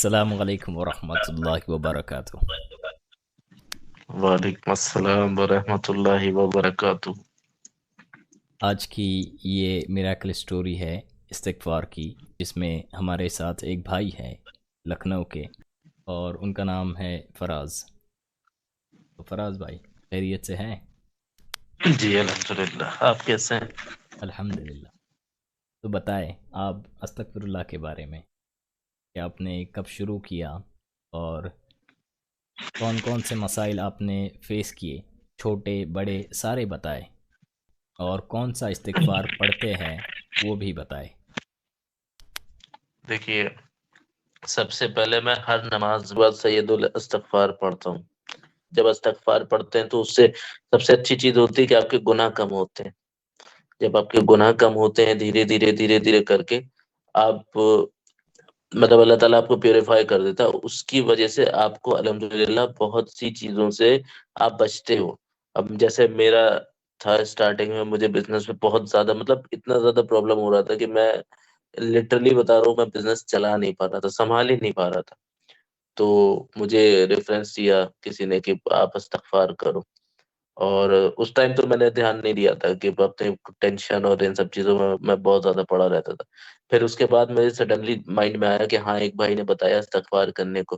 السلام علیکم ورحمۃ اللہ وبرکاتہ۔ وعلیکم السلام ورحمۃ اللہ وبرکاتہ۔ آج کی یہ میراکل سٹوری ہے استغفار کی، جس میں ہمارے ساتھ ایک بھائی ہے لکھنؤ کے، اور ان کا نام ہے فراز۔ تو فراز بھائی خیریت سے ہیں؟ جی الحمدللہ، آپ کیسے ہیں؟ الحمدللہ۔ تو بتائیں آپ استغفر اللہ کے بارے میں، کہ آپ نے کب شروع کیا، اور کون کون سے مسائل آپ نے فیس کیے، چھوٹے بڑے سارے بتائیں، اور کون سا استغفار پڑھتے ہیں وہ بھی بتائیں۔ دیکھیے، سب سے پہلے میں ہر نماز کے بعد سید الاستغفار پڑھتا ہوں۔ جب استغفار پڑھتے ہیں تو اس سے سب سے اچھی چیز ہوتی ہے کہ آپ کے گناہ کم ہوتے ہیں۔ جب آپ کے گناہ کم ہوتے ہیں دھیرے دھیرے کر کے آپ مطلب اللہ تعالیٰ آپ کو پیوریفائی کر دیتا ہے، اس کی وجہ سے آپ کو الحمدللہ بہت سی چیزوں سے آپ بچتے ہو۔ اب جیسے میرا تھا اسٹارٹنگ میں، مجھے بزنس میں بہت زیادہ مطلب اتنا زیادہ پرابلم ہو رہا تھا کہ میں لٹرلی بتا رہا ہوں، میں بزنس چلا نہیں پا رہا تھا، سنبھال ہی نہیں پا رہا تھا۔ تو مجھے ریفرنس دیا کسی نے کہ آپ استغفار کرو، اور اس ٹائم تو میں نے دھیان نہیں دیا تھا کہ اپنے ٹینشن اور ان سب چیزوں میں بہت زیادہ پڑا رہتا تھا۔ پھر اس کے بعد میرے سڈنلی مائنڈ میں آیا کہ ہاں، ایک بھائی نے بتایا استغفار کرنے کو،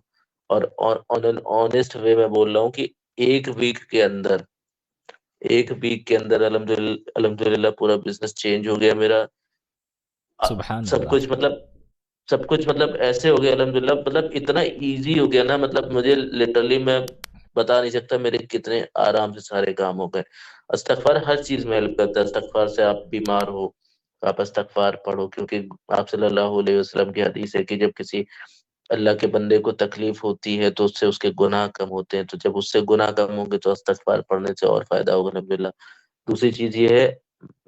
اور آن این آنےسٹ وے میں بول رہا ہوں کہ ایک ویک کے اندر الحمدللہ پورا بزنس چینج ہو گیا میرا۔ سبحان سب اللہ۔ کچھ مطلب سب کچھ مطلب ایسے ہو گیا الحمدللہ، مطلب اتنا ایزی ہو گیا نا، مطلب مجھے لٹرلی میں بتا نہیں سکتا میرے کتنے آرام سے سارے کام ہو گئے۔ استغفار ہر چیز میں ہیلپ کرتا ہے۔ استغفار سے آپ بیمار ہو، آپ استغفار پڑھو، کیونکہ آپ صلی اللہ علیہ وسلم کی حدیث ہے کہ جب کسی اللہ کے بندے کو تکلیف ہوتی ہے تو اس سے اس کے گناہ کم ہوتے ہیں، تو جب اس سے گناہ کم ہوں گے تو استغفار پڑھنے سے اور فائدہ ہوگا الحمدللہ۔ دوسری چیز یہ ہے،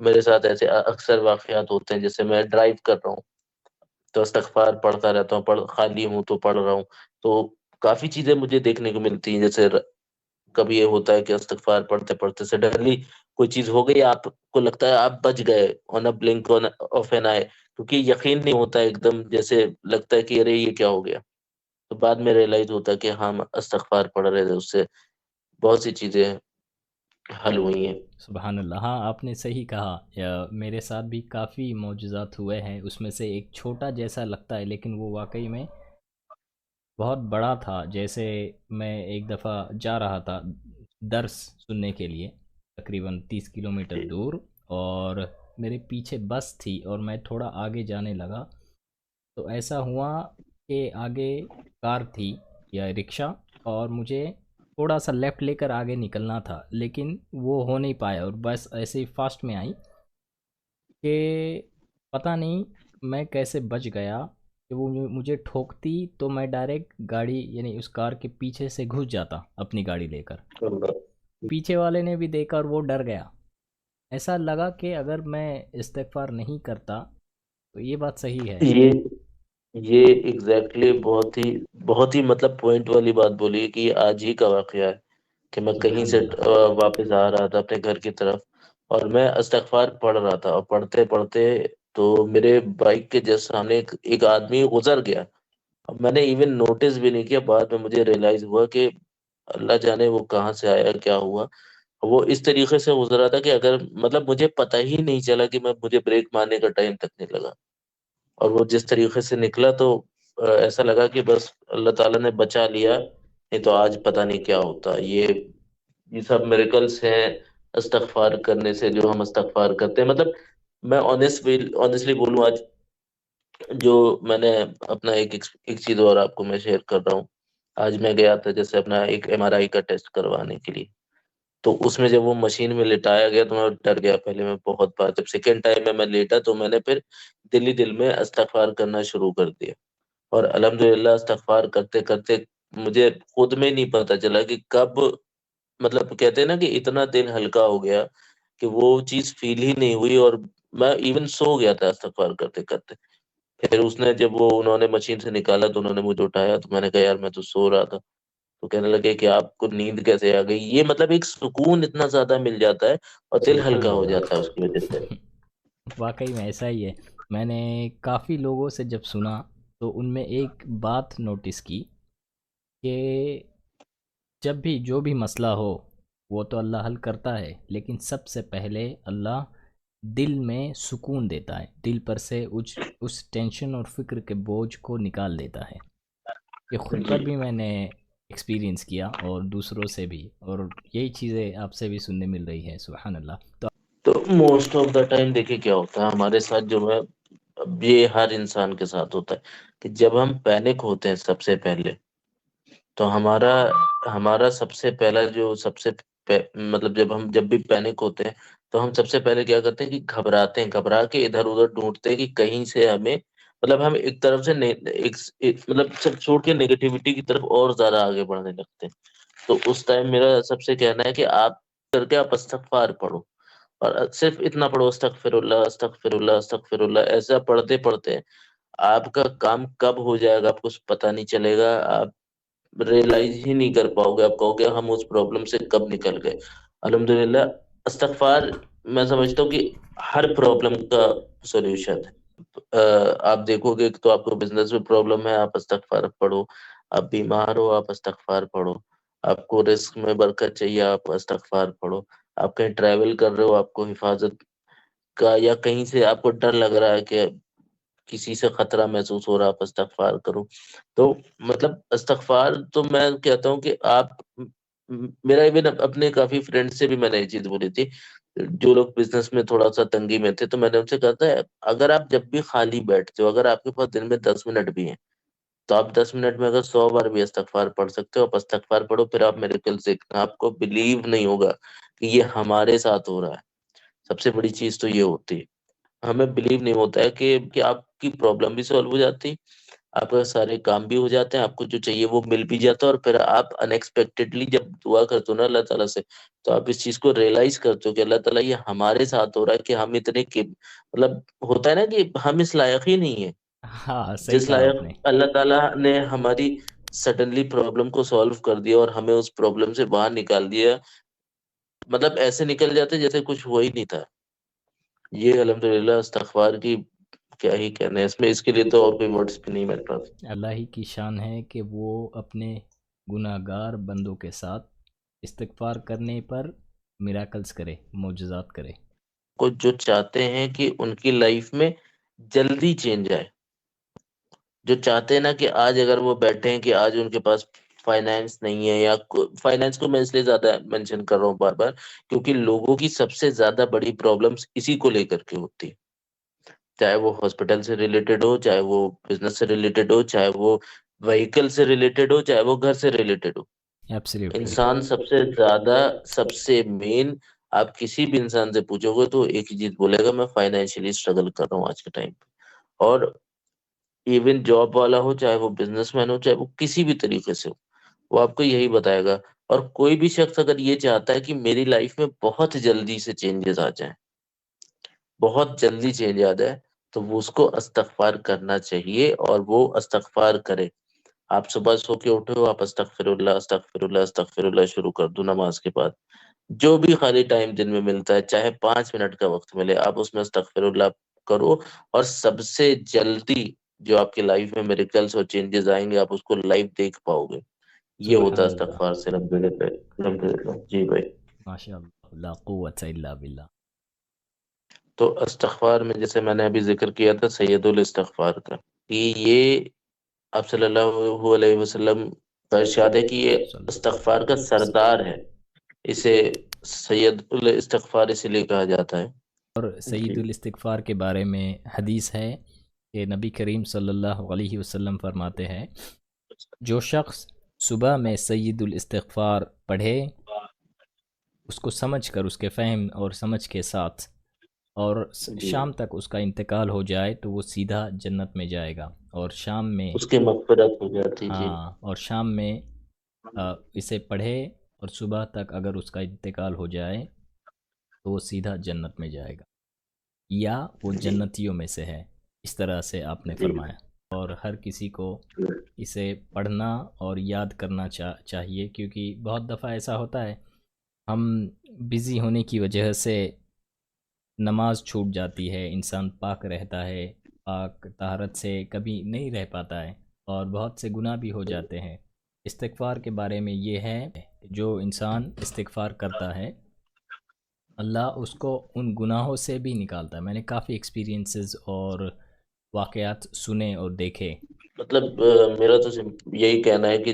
میرے ساتھ ایسے اکثر واقعات ہوتے ہیں، جیسے میں ڈرائیو کر رہا ہوں تو استغفار پڑھتا رہتا ہوں، خالی ہوں تو پڑھ رہا ہوں، تو کافی چیزیں مجھے دیکھنے کو ملتی ہیں۔ جیسے کبھی یہ ہوتا ہے کہ استغفار پڑھتے پڑھتے سڈنلی کوئی چیز ہو گئی، آپ کو لگتا ہے آپ بچ گئے آن اے بلنک آف این آئی، کیونکہ یقین نہیں ہوتا ہے، ایک دم جیسے لگتا ہے کہ ارے یہ کیا ہو گیا۔ تو بعد میں ریئلائز ہوتا ہے کہ ہم استغفار پڑھ رہے تھے، اس سے بہت سی چیزیں حل ہوئی ہیں۔ سبحان اللہ، ہاں آپ نے صحیح کہا، میرے ساتھ بھی کافی معجزات ہوئے ہیں، اس میں سے ایک چھوٹا جیسا لگتا ہے لیکن وہ واقعی میں بہت بڑا تھا۔ جیسے میں ایک دفعہ جا رہا تھا درس سننے کے لیے، تقریباً 30 کلومیٹر جی دور، اور میرے پیچھے بس تھی اور میں تھوڑا آگے جانے لگا، تو ایسا ہوا کہ آگے کار تھی یا رکشا، اور مجھے تھوڑا سا لیفٹ لے کر آگے نکلنا تھا، لیکن وہ ہو نہیں پایا، اور بس ایسے ہی فاسٹ میں آئی کہ پتہ نہیں میں کیسے بچ گیا، کہ وہ مجھے ٹھوکتی تو میں ڈائریکٹ گاڑی یعنی اس کار کے پیچھے سے گھس جاتا اپنی گاڑی لے کر۔ پیچھے والے نے بھی دیکھا اور وہ ڈر گیا۔ ایسا لگا کہ اگر میں استغفار نہیں کرتا تو یہ بات صحیح ہے۔ یہ یہ ایگزیکٹلی بہت ہی مطلب پوائنٹ والی بات بولی کہ یہ آج ہی کا واقعہ ہے کہ میں کہیں سبحان سے اللہ۔ واپس آ رہا تھا اپنے گھر کی طرف، اور میں استغفار پڑھ رہا تھا، اور پڑھتے پڑھتے تو میرے بائک کے جسٹ سامنے ایک آدمی گزر گیا۔ اب میں نے ایون نوٹس بھی نہیں کیا، بعد میں مجھے ریئلائز ہوا کہ اللہ جانے وہ کہاں سے آیا، کیا ہوا۔ وہ اس طریقے سے گزرا تھا کہ اگر مطلب مجھے پتہ ہی نہیں چلا کہ مجھے بریک مارنے کا ٹائم تک نہیں لگا، اور وہ جس طریقے سے نکلا تو ایسا لگا کہ بس اللہ تعالیٰ نے بچا لیا، نہیں تو آج پتہ نہیں کیا ہوتا۔ یہ سب میریکلز ہیں استغفار کرنے سے، جو ہم استغفار کرتے ہیں۔ مطلب میں آنیسٹلی بولوں، آج جو میں نے اپنا ایک چیز اور آپ کو میں شیئر کر رہا ہوں۔ آج میں گیا تھا جیسے اپنا ایک MRI کا ٹیسٹ کروانے کے لیے، تو اس میں جب وہ مشین میں لٹایا گیا تو میں ڈر گیا پہلے میں بہت بار۔ جب سیکنڈ ٹائم میں لیٹا تو میں نے پھر دل ہی دل میں استغفار کرنا شروع کر دیا، اور الحمدللہ استغفار کرتے کرتے مجھے خود میں نہیں پتا چلا کہ کب مطلب کہتے ہیں نا کہ اتنا دل ہلکا ہو گیا کہ وہ چیز فیل ہی نہیں ہوئی، اور میں ایون سو گیا تھا استغفار کرتے کرتے۔ پھر اس نے جب انہوں نے مشین سے نکالا تو انہوں نے مجھے اٹھایا، تو میں نے کہا یار میں تو سو رہا تھا، تو کہنے لگے کہ آپ کو نیند کیسے آ گئی۔ یہ مطلب ایک سکون اتنا زیادہ مل جاتا ہے اور دل سبحان ہلکا ہو اللہ۔ جاتا ہے اس کی وجہ سے۔ واقعی میں ایسا ہی ہے، میں نے کافی لوگوں سے جب سنا تو ان میں ایک بات نوٹس کی کہ جب بھی جو بھی مسئلہ ہو وہ تو اللہ حل کرتا ہے، لیکن سب سے پہلے اللہ دل میں سکون دیتا ہے، دل پر سے اس ٹینشن اور فکر کے بوجھ کو نکال دیتا ہے۔ یہ خود پر جی، بھی میں نے ایکسپیرینس کیا اور دوسروں سے بھی، اور یہی چیزیں آپ سے بھی سننے مل رہی ہے، سبحان اللہ۔ تو تو موسٹ آف دا ٹائم دیکھیں کیا ہوتا ہے ہمارے ساتھ جو ہے، اب یہ ہر انسان کے ساتھ ہوتا ہے کہ جب ہم پینک ہوتے ہیں سب سے پہلے، تو ہمارا سب سے پہلا جو مطلب جب بھی پینک ہوتے ہیں تو ہم سب سے پہلے کیا کرتے ہیں کہ گھبراتے ہیں، گھبرا کے ادھر ادھر ڈھونڈتے ہیں کہ کہیں سے ہمیں، مطلب ہم ایک طرف سے مطلب سب چھوڑ کے نیگیٹیوٹی کی طرف اور زیادہ آگے بڑھنے لگتے ہیں۔ تو اس ٹائم میرا سب سے کہنا ہے کہ آپ کر کے آپ استغفار پڑھو، اور صرف اتنا پڑھو، استغفر اللہ استغفر اللہ استغفر اللہ، ایسا پڑھتے پڑھتے آپ کا کام کب ہو جائے گا آپ کو پتہ نہیں چلے گا، آپ ریئلائز ہی نہیں کر پاؤ گے، آپ کہو گے ہم اس پرابلم سے کب نکل گئے۔ الحمدللہ استغفار میں سمجھتا ہوں کہ ہر پرابلم کا سولوشن ہے۔ آپ دیکھو گے تو آپ کو بزنس میں پرابلم ہے، آپ استغفار پڑھو، آپ بیمار ہو آپ استغفار پڑھو، آپ کو رزق میں برکت چاہیے آپ استغفار پڑھو، آپ کہیں ٹریول کر رہے ہو آپ کو حفاظت کا، یا کہیں سے آپ کو ڈر لگ رہا ہے کہ کسی سے خطرہ محسوس ہو رہا ہے، آپ استغفار کرو۔ تو مطلب استغفار تو میں کہتا ہوں کہ آپ، میرا ایون اپنے کافی فرینڈ سے بھی میں نے یہ چیز بولی تھی، جو لوگ بزنس میں تھوڑا سا تنگی میں تھے، تو میں نے ان سے کہا تھا اگر آپ جب بھی خالی بیٹھتے ہو، اگر آپ کے پاس دن میں 10 منٹ بھی ہیں، تو آپ 10 منٹ میں اگر 100 بار بھی استغفار پڑھ سکتے ہو، آپ استغفار پڑھو، پھر آپ میریکل دیکھنا، آپ کو بلیو نہیں ہوگا کہ یہ ہمارے ساتھ ہو رہا ہے۔ سب سے بڑی چیز تو یہ ہوتی ہے، ہمیں بلیو نہیں ہوتا ہے کہ آپ کی پرابلم بھی سالو ہو جاتی، آپ کا سارے کام بھی ہو جاتے ہیں، آپ کو جو چاہیے وہ مل بھی جاتا ہے، اور پھر آپ ان ایکسپیکٹڈلی جب دعا کرتے ہو نا اللہ تعالیٰ سے، تو آپ اس چیز کو ریئلائز کرتے ہو کہ اللہ تعالیٰ یہ ہمارے ساتھ ہو رہا ہے، کہ ہم اتنے مطلب ہوتا ہے نا کہ ہم اس لائق ہی نہیں ہیں، ہاں، صحیح جس کہا لائق آپ نے۔ اللہ تعالیٰ نے ہماری سڈنلی پرابلم کو سالو کر دیا اور ہمیں اس پرابلم سے باہر نکال دیا، مطلب ایسے نکل جاتے جیسے کچھ ہوا ہی نہیں تھا۔ یہ الحمدللہ استغفار کی کیا ہی کہنا ہے اس میں، اس کے لیے تو اور کوئی ورڈز بھی نہیں میرے پاس۔ اللہ ہی کی شان ہے کہ وہ اپنے گناہ گار بندوں کے ساتھ استغفار کرنے پر میراکلز کرے، معجزات کرے۔ کو جو چاہتے ہیں کہ ان کی لائف میں جلدی چینج آئے، جو چاہتے ہیں نا کہ آج اگر وہ بیٹھے ہیں کہ آج ان کے پاس فائنینس نہیں ہے، یا فائنینس کو میں اس لیے زیادہ مینشن کر رہا ہوں بار بار کیونکہ لوگوں کی سب سے زیادہ بڑی پرابلمس اسی کو لے کر کے ہوتی ہے، چاہے وہ ہاسپٹل سے ریلیٹڈ ہو، چاہے وہ بزنس سے ریلیٹڈ ہو، چاہے وہ وہیکل سے ریلیٹڈ ہو، چاہے وہ گھر سے ریلیٹڈ ہو۔ ایبسلیوٹلی۔ انسان سب سے زیادہ، سب سے مین، آپ کسی بھی انسان سے پوچھو گے تو ایک ہی چیز بولے گا، میں فائنینشلی اسٹرگل کر رہا ہوں آج کے ٹائم پہ۔ اور ایون جاب والا ہو، چاہے وہ بزنس مین ہو، چاہے وہ کسی بھی طریقے سے ہو، وہ آپ کو یہی بتائے گا۔ اور کوئی بھی شخص اگر یہ چاہتا ہے کہ میری لائف میں بہت جلدی سے چینجز آ جائیں، بہت جلدی چینج آ جائے، تو وہ اس کو استغفار کرنا چاہیے، اور وہ استغفار کرے۔ آپ صبح سو کے اٹھے ہو، آپ استغفر اللہ استغفر اللہ استغفر اللہ شروع کر دو نماز کے بعد، جو بھی خالی ٹائم دن میں ملتا ہے، چاہے 5 منٹ کا وقت ملے، آپ اس میں استغفر اللہ کرو، اور سب سے جلدی جو آپ کی لائف میں میریکلز اور چینجز آئیں گے، آپ اس کو لائف دیکھ پاؤ گے۔ یہ ہوتا ہے سبحان اللہ، استغفار سے الحمدللہ۔ جی بھائی۔ ماشاء اللہ، لا قوت الا باللہ۔ تو استغفار میں جیسے میں نے ابھی ذکر کیا تھا سید الاستغفار کا، کہ یہ آپ صلی اللہ علیہ وسلم کا ارشاد ہے کہ یہ صلی اللہ استغفار کا علیہ وسلم۔ سردار ہے، اسے سید الاستغفار اسی لیے کہا جاتا ہے۔ اور جی سعید الاستغفار کے بارے میں حدیث ہے کہ نبی کریم صلی اللہ علیہ وسلم فرماتے ہیں، جو شخص صبح میں سید الاستغفار پڑھے، اس کو سمجھ کر، اس کے فہم اور سمجھ کے ساتھ، اور جی، شام تک اس کا انتقال ہو جائے تو وہ سیدھا جنت میں جائے گا۔ اور شام میں، اس کی مغفرت ہو جاتی جی۔ ہاں، اور شام میں اسے پڑھے اور صبح تک اگر اس کا انتقال ہو جائے تو وہ سیدھا جنت میں جائے گا، یا وہ جی جنتیوں میں سے ہے، اس طرح سے آپ نے جی فرمایا۔ اور ہر کسی کو اسے پڑھنا اور یاد کرنا چاہیے، کیونکہ بہت دفعہ ایسا ہوتا ہے ہم بزی ہونے کی وجہ سے نماز چھوٹ جاتی ہے، انسان پاک رہتا ہے، پاک طہارت سے کبھی نہیں رہ پاتا ہے، اور بہت سے گناہ بھی ہو جاتے ہیں۔ استغفار کے بارے میں یہ ہے، جو انسان استغفار کرتا ہے اللہ اس کو ان گناہوں سے بھی نکالتا ہے۔ میں نے کافی ایکسپیرینسز اور واقعات سنے اور دیکھے۔ مطلب میرا تو یہی کہنا ہے کہ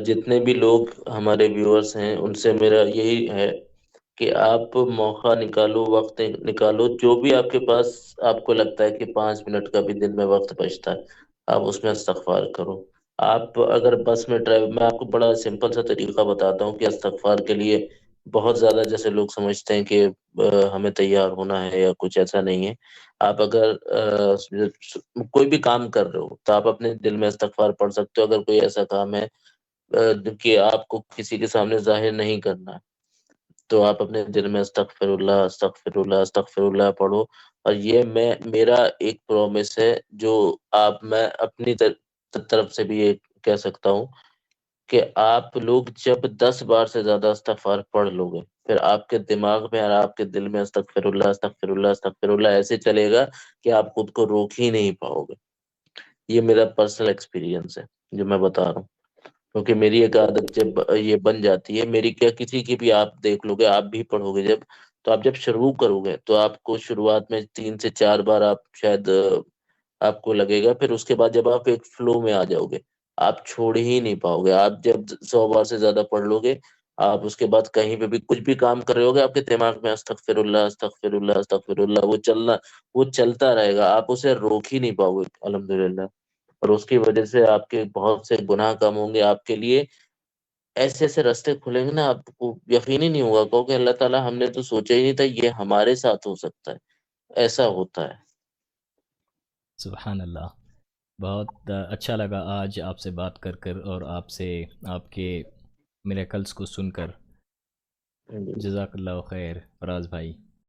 جتنے بھی لوگ ہمارے ویورز ہیں ان سے میرا یہی ہے کہ آپ موقع نکالو، وقت نکالو، جو بھی آپ کے پاس آپ کو لگتا ہے کہ 5 منٹ کا بھی دن میں وقت بچتا ہے، آپ اس میں استغفار کرو۔ آپ اگر بس میں ڈرائیو، میں آپ کو بڑا سمپل سا طریقہ بتاتا ہوں کہ استغفار کے لیے بہت زیادہ جیسے لوگ سمجھتے ہیں کہ ہمیں تیار ہونا ہے یا کچھ ایسا نہیں ہے۔ آپ اگر کوئی بھی کام کر رہے ہو تو آپ اپنے دل میں استغفار پڑھ سکتے ہو۔ اگر کوئی ایسا کام ہے کہ آپ کو کسی کے سامنے ظاہر نہیں کرنا، تو آپ اپنے دل میں استغفر اللہ استغفر اللہ استغفر اللہ پڑھو۔ اور یہ میرا ایک پرومس ہے جو میں اپنی طرف سے بھی یہ کہہ سکتا ہوں کہ آپ لوگ جب 10 بار سے زیادہ استغفار پڑھ لو گے، پھر آپ کے دماغ میں اور آپ کے دل میں استغفر اللہ استغفر اللہ استغفر اللہ ایسے چلے گا کہ آپ خود کو روک ہی نہیں پاؤ گے۔ یہ میرا پرسنل ایکسپیرینس ہے جو میں بتا رہا ہوں، کیونکہ میری ایک عادت جب یہ بن جاتی ہے، میری کیا کسی کی بھی آپ دیکھ لو گے، آپ بھی پڑھو گے جب، تو آپ جب شروع کرو گے تو آپ کو شروعات میں 3 سے 4 بار آپ شاید آپ کو لگے گا، پھر اس کے بعد جب آپ ایک فلو میں آ جاؤ گے آپ چھوڑ ہی نہیں پاؤ گے۔ آپ جب 100 بار سے زیادہ پڑھ لو گے، آپ اس کے بعد کہیں پہ بھی کچھ بھی کام کر رہے ہو گے، آپ کے دماغ میں استغفر اللہ استغفر اللہ استغفر اللہ وہ چلتا رہے گا، آپ اسے روک ہی نہیں پاؤ گے الحمدللہ۔ اور اس کی وجہ سے آپ کے بہت سے گناہ کم ہوں گے، آپ کے لیے ایسے ایسے راستے کھلیں گے نا، آپ کو یقین ہی نہیں ہوگا، کہو کہ اللہ تعالیٰ ہم نے تو سوچا ہی نہیں تھا یہ ہمارے ساتھ ہو سکتا ہے، ایسا ہوتا ہے۔ سبحان اللہ، بہت اچھا لگا آج آپ سے بات کر کر، اور آپ سے آپ کے میریکلس کو سن کر۔ جی۔ جزاک اللہ خیر فراز بھائی۔